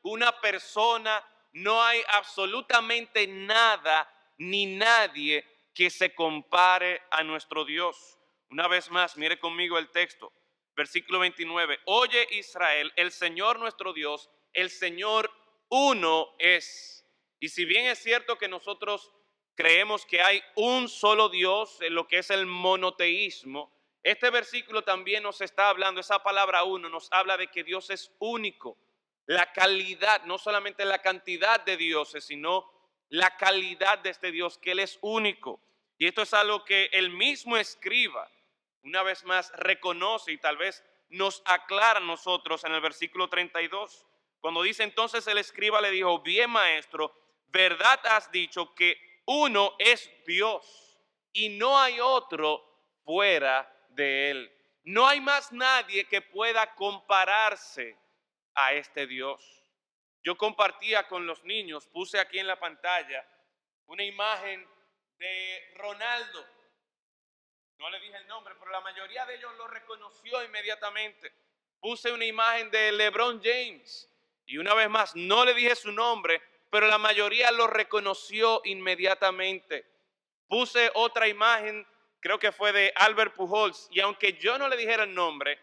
una persona, no hay absolutamente nada ni nadie que se compare a nuestro Dios. Una vez más, mire conmigo el texto. Versículo 29. Oye Israel, el Señor nuestro Dios, el Señor uno es. Y si bien es cierto que nosotros creemos que hay un solo Dios en lo que es el monoteísmo, este versículo también nos está hablando, esa palabra uno nos habla de que Dios es único. La calidad, no solamente la cantidad de dioses, sino la calidad de este Dios, que Él es único. Y esto es algo que el mismo escriba, una vez más, reconoce y tal vez nos aclara a nosotros en el versículo 32. Cuando dice entonces el escriba le dijo, bien maestro, verdad has dicho que uno es Dios y no hay otro fuera de Él. No hay más nadie que pueda compararse a este Dios. Yo compartía con los niños, puse aquí en la pantalla una imagen de Ronaldo. No le dije el nombre, pero la mayoría de ellos lo reconoció inmediatamente. Puse una imagen de LeBron James y una vez más no le dije su nombre, pero la mayoría lo reconoció inmediatamente. Puse otra imagen, creo que fue de Albert Pujols, y aunque yo no le dijera el nombre,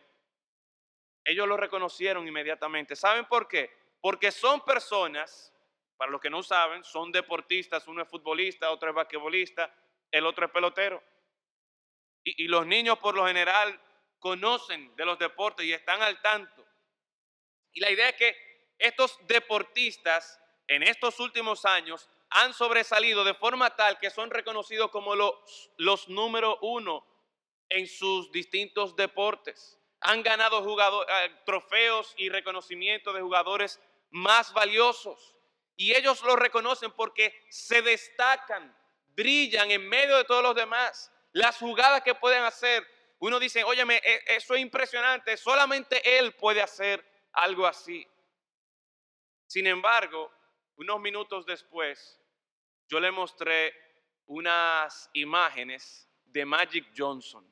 ellos lo reconocieron inmediatamente. ¿Saben por qué? Porque son personas, para los que no saben, son deportistas, uno es futbolista, otro es basquetbolista, el otro es pelotero. Y los niños por lo general conocen de los deportes y están al tanto. Y la idea es que estos deportistas en estos últimos años han sobresalido de forma tal que son reconocidos como los número uno en sus distintos deportes. Han ganado trofeos y reconocimiento de jugadores más valiosos. Y ellos lo reconocen porque se destacan, brillan en medio de todos los demás. Las jugadas que pueden hacer, uno dice, óyeme, eso es impresionante, solamente él puede hacer algo así. Sin embargo, unos minutos después, yo le mostré unas imágenes de Magic Johnson.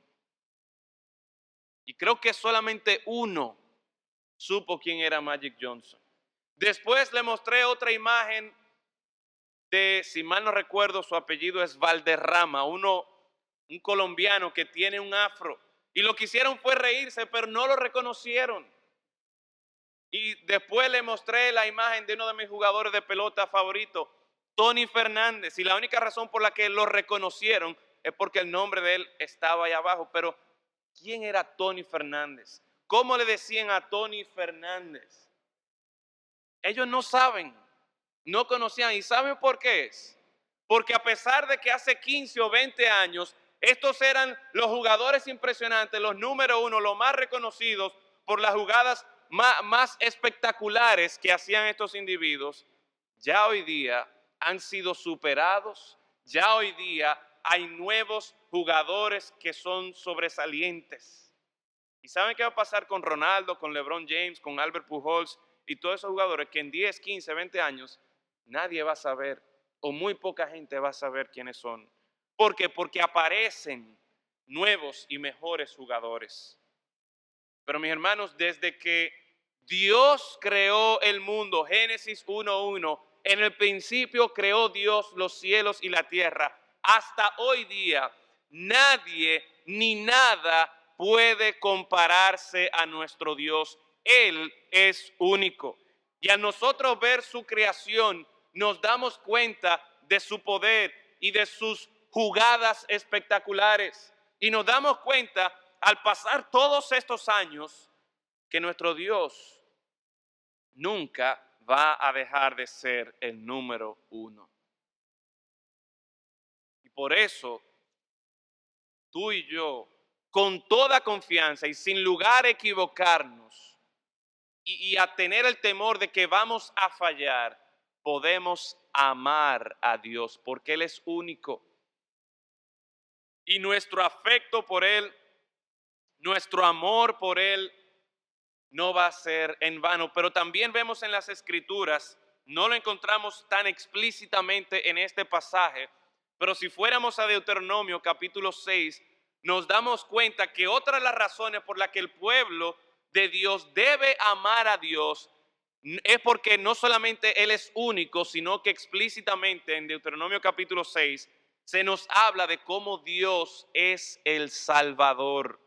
Y creo que solamente uno supo quién era Magic Johnson. Después le mostré otra imagen de, si mal no recuerdo, su apellido es Valderrama, un colombiano que tiene un afro. Y lo que hicieron fue reírse, pero no lo reconocieron. Y después le mostré la imagen de uno de mis jugadores de pelota favorito, Tony Fernández. Y la única razón por la que lo reconocieron es porque el nombre de él estaba ahí abajo. Pero, ¿quién era Tony Fernández? ¿Cómo le decían a Tony Fernández? Ellos no saben, no conocían. ¿Y saben por qué es? Porque a pesar de que hace 15 o 20 años, estos eran los jugadores impresionantes, los número uno, los más reconocidos por las jugadas más espectaculares que hacían estos individuos, ya hoy día han sido superados, ya hoy día hay nuevos jugadores que son sobresalientes. ¿Y saben qué va a pasar con Ronaldo, con LeBron James, con Albert Pujols y todos esos jugadores que en 10, 15, 20 años nadie va a saber o muy poca gente va a saber quiénes son? ¿Por qué? Porque aparecen nuevos y mejores jugadores. Pero mis hermanos, desde que Dios creó el mundo, Génesis 1:1, en el principio creó Dios los cielos y la tierra. Hasta hoy día, nadie ni nada puede compararse a nuestro Dios. Él es único. Y a nosotros ver su creación, nos damos cuenta de su poder y de sus jugadas espectaculares. Y nos damos cuenta, al pasar todos estos años, que nuestro Dios nunca va a dejar de ser el número uno. Y por eso, tú y yo, con toda confianza y sin lugar a equivocarnos y a tener el temor de que vamos a fallar, podemos amar a Dios porque Él es único. Y nuestro afecto por Él, nuestro amor por Él, no va a ser en vano. Pero también vemos en las Escrituras, no lo encontramos tan explícitamente en este pasaje, pero si fuéramos a Deuteronomio capítulo 6, nos damos cuenta que otra de las razones por las que el pueblo de Dios debe amar a Dios es porque no solamente Él es único, sino que explícitamente en Deuteronomio capítulo 6 se nos habla de cómo Dios es el Salvador.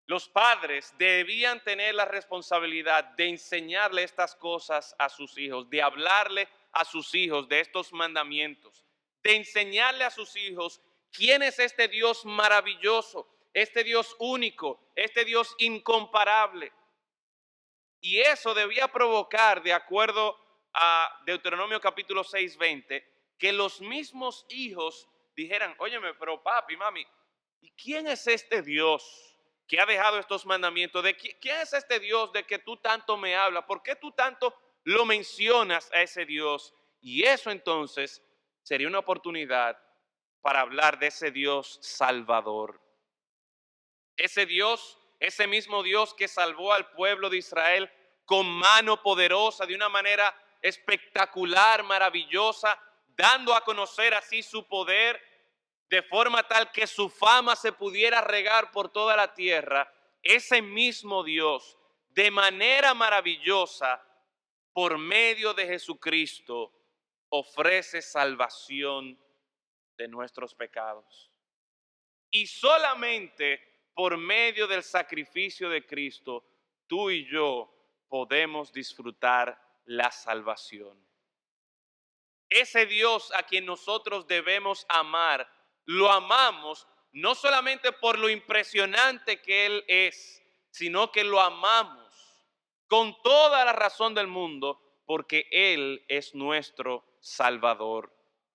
Los padres debían tener la responsabilidad de enseñarle estas cosas a sus hijos, de hablarle a sus hijos de estos mandamientos, de enseñarle a sus hijos quién es este Dios maravilloso, este Dios único, este Dios incomparable. Y eso debía provocar, de acuerdo a Deuteronomio capítulo 6:20, que los mismos hijos dijeran: óyeme, pero papi, mami, ¿y quién es este Dios que ha dejado estos mandamientos? ¿Quién es este Dios de que tú tanto me hablas? ¿Por qué tú tanto lo mencionas a ese Dios? Y eso entonces sería una oportunidad para hablar de ese Dios salvador. Ese Dios, ese mismo Dios que salvó al pueblo de Israel con mano poderosa, de una manera espectacular, maravillosa, dando a conocer así su poder, de forma tal que su fama se pudiera regar por toda la tierra. Ese mismo Dios, de manera maravillosa, por medio de Jesucristo, ofrece salvación de nuestros pecados. Y solamente por medio del sacrificio de Cristo, tú y yo podemos disfrutar la salvación. Ese Dios a quien nosotros debemos amar, lo amamos no solamente por lo impresionante que Él es, sino que lo amamos con toda la razón del mundo porque Él es nuestro Salvador.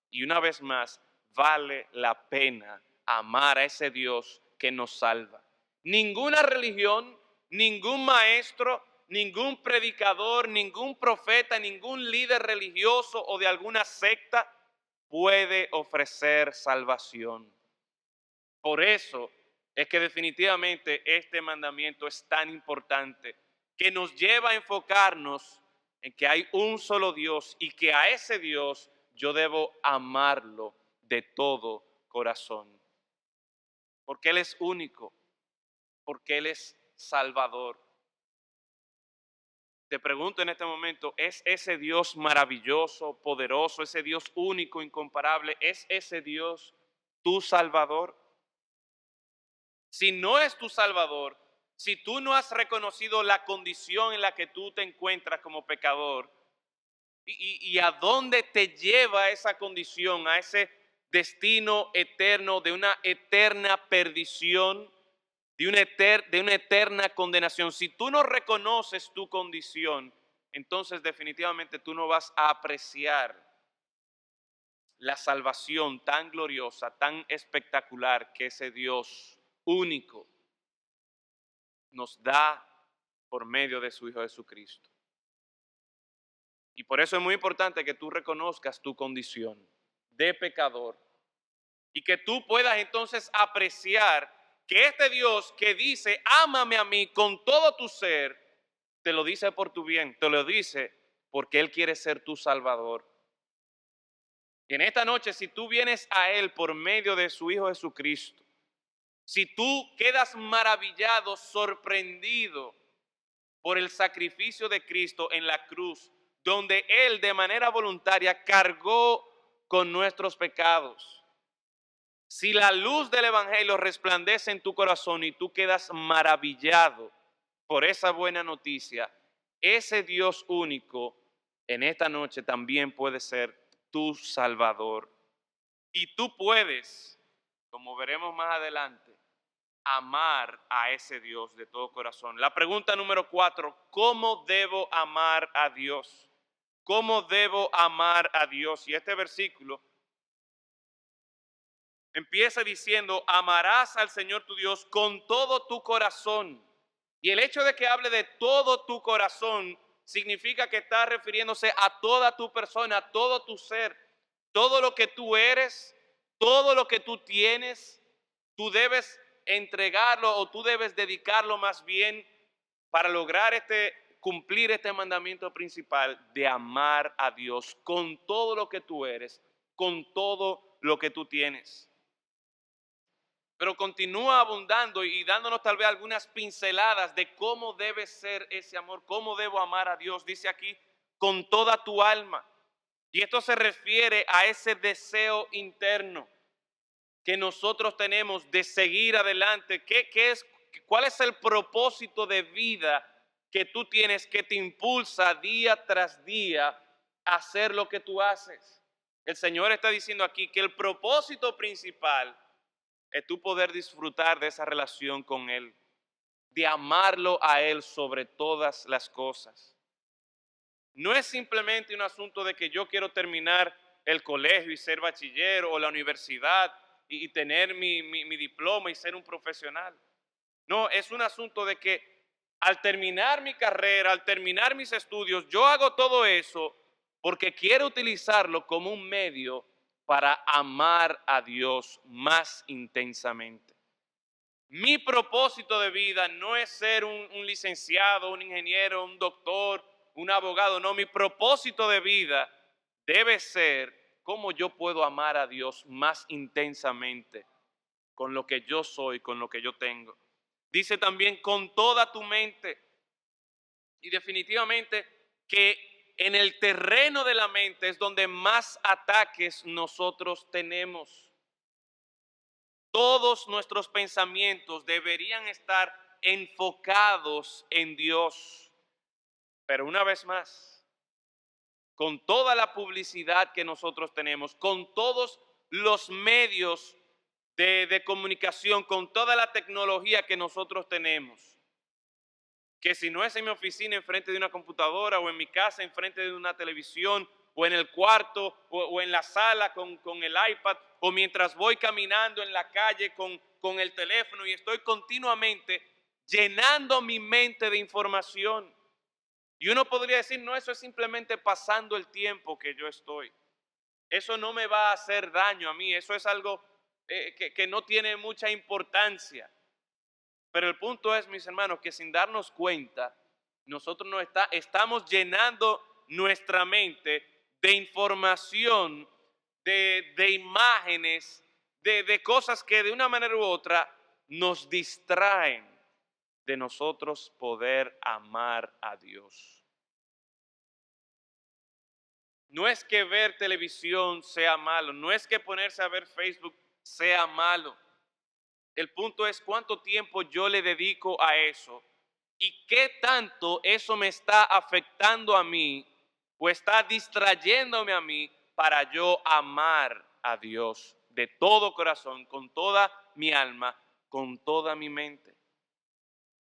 Y una vez más, vale la pena amar a ese Dios que nos salva. Ninguna religión, ningún maestro, ningún predicador, ningún profeta, ningún líder religioso o de alguna secta puede ofrecer salvación. Por eso es que definitivamente este mandamiento es tan importante, que nos lleva a enfocarnos en que hay un solo Dios y que a ese Dios yo debo amarlo de todo corazón. Porque Él es único, porque Él es Salvador. Te pregunto en este momento, ¿es ese Dios maravilloso, poderoso, ese Dios único, incomparable, es ese Dios tu Salvador? Si no es tu Salvador, si tú no has reconocido la condición en la que tú te encuentras como pecador, y a dónde te lleva esa condición, a ese destino eterno de una eterna perdición, de una eterna condenación. Si tú no reconoces tu condición, entonces definitivamente tú no vas a apreciar la salvación tan gloriosa, tan espectacular que ese Dios único nos da por medio de su Hijo Jesucristo. Y por eso es muy importante que tú reconozcas tu condición de pecador y que tú puedas entonces apreciar que este Dios que dice, ámame a mí con todo tu ser, te lo dice por tu bien, te lo dice porque Él quiere ser tu Salvador. Y en esta noche, si tú vienes a Él por medio de su Hijo Jesucristo, si tú quedas maravillado, sorprendido por el sacrificio de Cristo en la cruz, donde Él de manera voluntaria cargó con nuestros pecados. Si la luz del Evangelio resplandece en tu corazón y tú quedas maravillado por esa buena noticia, ese Dios único en esta noche también puede ser tu Salvador. Y tú puedes, como veremos más adelante, amar a ese Dios de todo corazón. La pregunta número 4, ¿cómo debo amar a Dios? ¿Cómo debo amar a Dios? Y este versículo empieza diciendo, amarás al Señor tu Dios con todo tu corazón. Y el hecho de que hable de todo tu corazón significa que está refiriéndose a toda tu persona, a todo tu ser, todo lo que tú eres, todo lo que tú tienes, tú debes entregarlo o tú debes dedicarlo más bien para lograr cumplir este mandamiento principal de amar a Dios con todo lo que tú eres, con todo lo que tú tienes. Pero continúa abundando y dándonos tal vez algunas pinceladas de cómo debe ser ese amor, cómo debo amar a Dios. Dice aquí, con toda tu alma. Y esto se refiere a ese deseo interno que nosotros tenemos de seguir adelante. ¿Cuál es el propósito de vida que tú tienes que te impulsa día tras día a hacer lo que tú haces? El Señor está diciendo aquí que el propósito principal es tú poder disfrutar de esa relación con Él, de amarlo a Él sobre todas las cosas. No es simplemente un asunto de que yo quiero terminar el colegio y ser bachiller o la universidad y tener mi diploma y ser un profesional. No, es un asunto de que al terminar mi carrera, al terminar mis estudios, yo hago todo eso porque quiero utilizarlo como un medio para amar a Dios más intensamente. Mi propósito de vida no es ser un licenciado, un ingeniero, un doctor, un abogado. No, mi propósito de vida debe ser cómo yo puedo amar a Dios más intensamente con lo que yo soy, con lo que yo tengo. Dice también con toda tu mente. Y definitivamente que en el terreno de la mente es donde más ataques nosotros tenemos. Todos nuestros pensamientos deberían estar enfocados en Dios. Pero una vez más, con toda la publicidad que nosotros tenemos, con todos los medios de comunicación, con toda la tecnología que nosotros tenemos, que si no es en mi oficina enfrente de una computadora o en mi casa enfrente de una televisión o en el cuarto o en la sala con el iPad o mientras voy caminando en la calle con el teléfono y estoy continuamente llenando mi mente de información. Y uno podría decir, no, eso es simplemente pasando el tiempo que yo estoy. Eso no me va a hacer daño a mí, eso es algo que no tiene mucha importancia. Pero el punto es, mis hermanos, que sin darnos cuenta, nosotros estamos llenando nuestra mente de información, de imágenes, de cosas que de una manera u otra nos distraen de nosotros poder amar a Dios. No es que ver televisión sea malo, no es que ponerse a ver Facebook sea malo. El punto es cuánto tiempo yo le dedico a eso y qué tanto eso me está afectando a mí o está distrayéndome a mí para yo amar a Dios de todo corazón, con toda mi alma, con toda mi mente.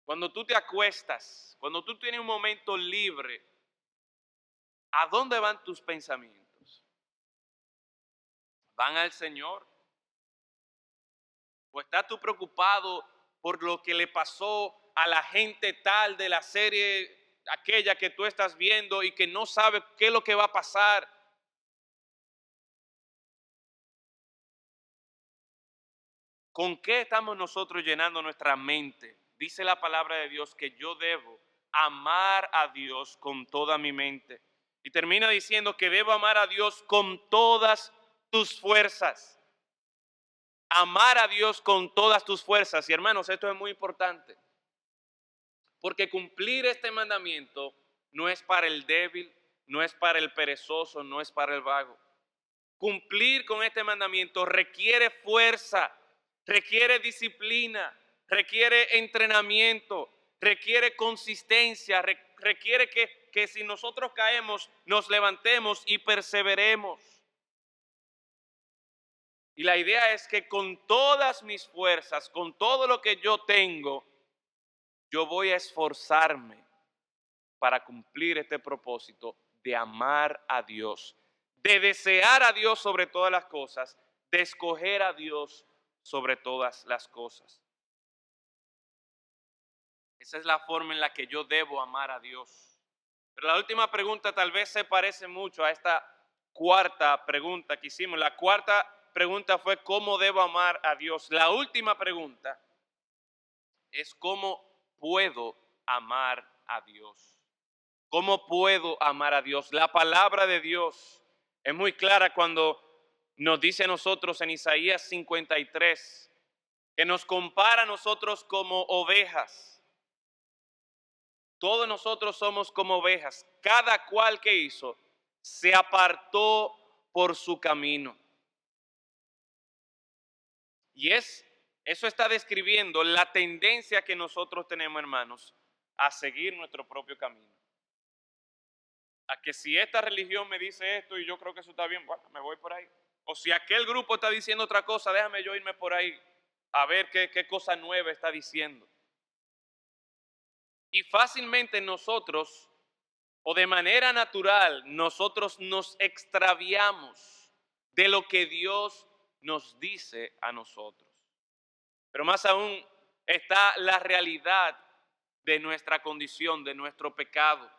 Cuando tú te acuestas, cuando tú tienes un momento libre, ¿a dónde van tus pensamientos? ¿Van al Señor? ¿O estás tú preocupado por lo que le pasó a la gente tal de la serie aquella que tú estás viendo y que no sabe qué es lo que va a pasar? ¿Con qué estamos nosotros llenando nuestra mente? Dice la palabra de Dios que yo debo amar a Dios con toda mi mente. Y termina diciendo que debo amar a Dios con todas tus fuerzas. Amar a Dios con todas tus fuerzas. Y hermanos, esto es muy importante. Porque cumplir este mandamiento no es para el débil, no es para el perezoso, no es para el vago. Cumplir con este mandamiento requiere fuerza, requiere disciplina, requiere entrenamiento, requiere consistencia, requiere que si nosotros caemos, nos levantemos y perseveremos. Y la idea es que con todas mis fuerzas, con todo lo que yo tengo, yo voy a esforzarme para cumplir este propósito de amar a Dios, de desear a Dios sobre todas las cosas, de escoger a Dios sobre todas las cosas. Esa es la forma en la que yo debo amar a Dios. Pero la última pregunta tal vez se parece mucho a esta cuarta pregunta que hicimos. La cuarta pregunta fue ¿cómo debo amar a Dios? La última pregunta es ¿cómo puedo amar a Dios? ¿Cómo puedo amar a Dios? La palabra de Dios es muy clara cuando nos dice a nosotros en Isaías 53 que nos compara a nosotros como ovejas. Todos nosotros somos como ovejas. Cada cual que hizo se apartó por su camino. Y eso está describiendo la tendencia que nosotros tenemos, hermanos, a seguir nuestro propio camino. A que si esta religión me dice esto y yo creo que eso está bien, bueno, me voy por ahí. O si aquel grupo está diciendo otra cosa, déjame yo irme por ahí a ver qué cosa nueva está diciendo. Y fácilmente nosotros, o de manera natural, nosotros nos extraviamos de lo que Dios nos dice a nosotros. Pero más aún está la realidad de nuestra condición, de nuestro pecado.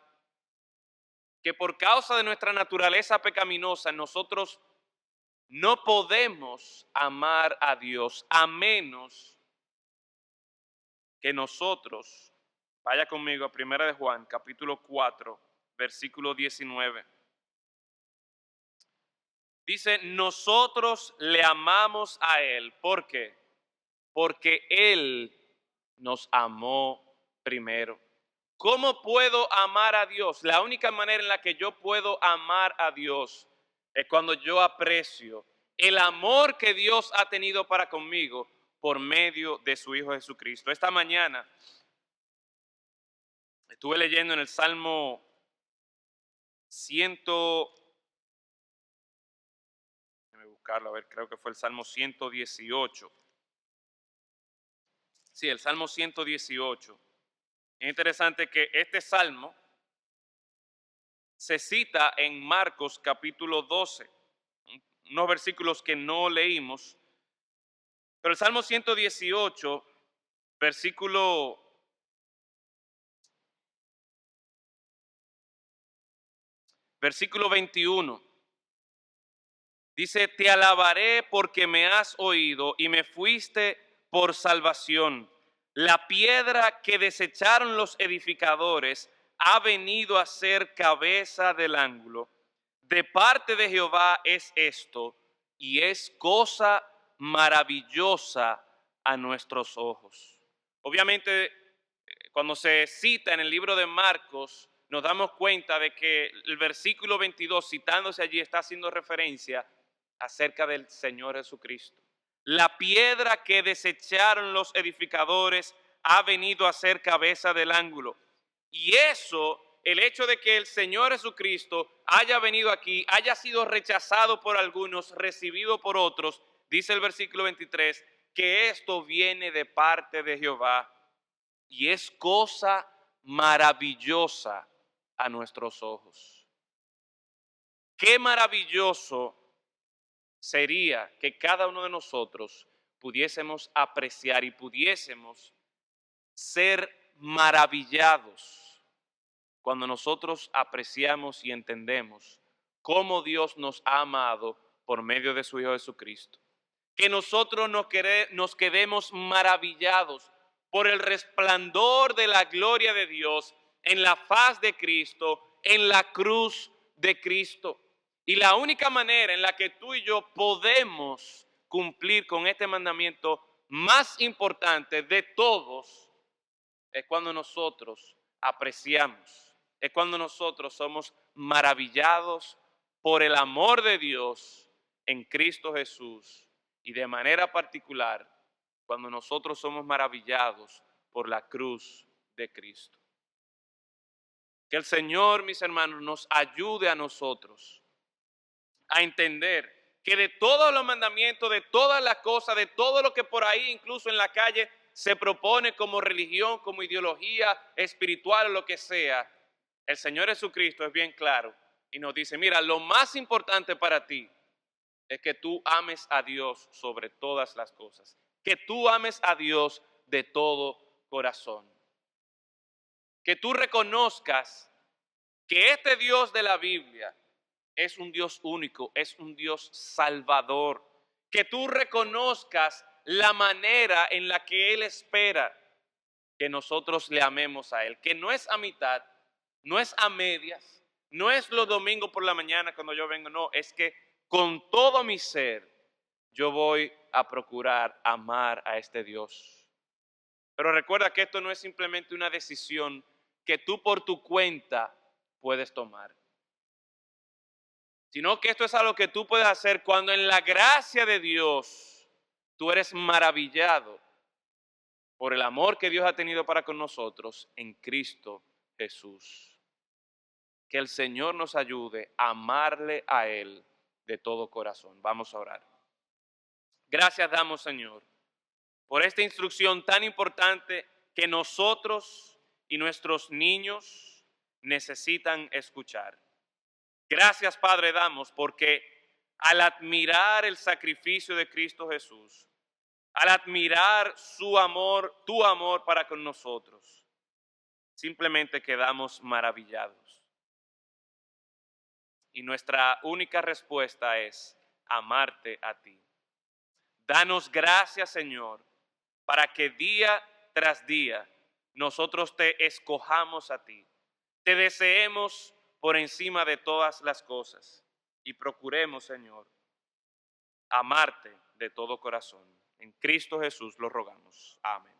Que por causa de nuestra naturaleza pecaminosa nosotros no podemos amar a Dios a menos que nosotros, vaya conmigo a 1 de Juan, capítulo 4, versículo 19. Dice, nosotros le amamos a Él. ¿Por qué? Porque Él nos amó primero. ¿Cómo puedo amar a Dios? La única manera en la que yo puedo amar a Dios es cuando yo aprecio el amor que Dios ha tenido para conmigo por medio de su Hijo Jesucristo. Esta mañana estuve leyendo en el Salmo 100, déjame buscarlo, a ver, creo que fue el Salmo 118. Sí, el Salmo 118. Es interesante que este salmo se cita en Marcos capítulo 12, unos versículos que no leímos, pero el Salmo 118, versículo 21, dice, te alabaré porque me has oído y me fuiste por salvación. La piedra que desecharon los edificadores ha venido a ser cabeza del ángulo. De parte de Jehová es esto, y es cosa maravillosa a nuestros ojos. Obviamente, cuando se cita en el libro de Marcos, nos damos cuenta de que el versículo 22, citándose allí, está haciendo referencia acerca del Señor Jesucristo. La piedra que desecharon los edificadores ha venido a ser cabeza del ángulo. Y eso, el hecho de que el Señor Jesucristo haya venido aquí, haya sido rechazado por algunos, recibido por otros, dice el versículo 23, que esto viene de parte de Jehová y es cosa maravillosa a nuestros ojos. Qué maravilloso sería que cada uno de nosotros pudiésemos apreciar y pudiésemos ser maravillados cuando nosotros apreciamos y entendemos cómo Dios nos ha amado por medio de su Hijo Jesucristo. Que nosotros nos quedemos maravillados por el resplandor de la gloria de Dios en la faz de Cristo, en la cruz de Cristo. Y la única manera en la que tú y yo podemos cumplir con este mandamiento más importante de todos es cuando nosotros apreciamos es cuando nosotros somos maravillados por el amor de Dios en Cristo Jesús y de manera particular cuando nosotros somos maravillados por la cruz de Cristo. Que el Señor, mis hermanos, nos ayude a nosotros a entender que de todos los mandamientos, de todas las cosas, de todo lo que por ahí, incluso en la calle, se propone como religión, como ideología espiritual o lo que sea, el Señor Jesucristo es bien claro y nos dice, mira, lo más importante para ti es que tú ames a Dios sobre todas las cosas, que tú ames a Dios de todo corazón, que tú reconozcas que este Dios de la Biblia es un Dios único, es un Dios salvador, que tú reconozcas la manera en la que Él espera que nosotros le amemos a Él, que no es a mitad, no es a medias, no es los domingos por la mañana cuando yo vengo, no, es que con todo mi ser yo voy a procurar amar a este Dios. Pero recuerda que esto no es simplemente una decisión que tú por tu cuenta puedes tomar, sino que esto es algo que tú puedes hacer cuando en la gracia de Dios tú eres maravillado por el amor que Dios ha tenido para con nosotros en Cristo Jesús. Que el Señor nos ayude a amarle a Él de todo corazón. Vamos a orar. Gracias damos, Señor, por esta instrucción tan importante que nosotros y nuestros niños necesitan escuchar. Gracias, Padre, damos porque al admirar el sacrificio de Cristo Jesús, al admirar su amor, tu amor para con nosotros, simplemente quedamos maravillados. Y nuestra única respuesta es amarte a ti. Danos gracias, Señor, para que día tras día nosotros te escojamos a ti, te deseemos por encima de todas las cosas y procuremos, Señor, amarte de todo corazón. En Cristo Jesús lo rogamos. Amén.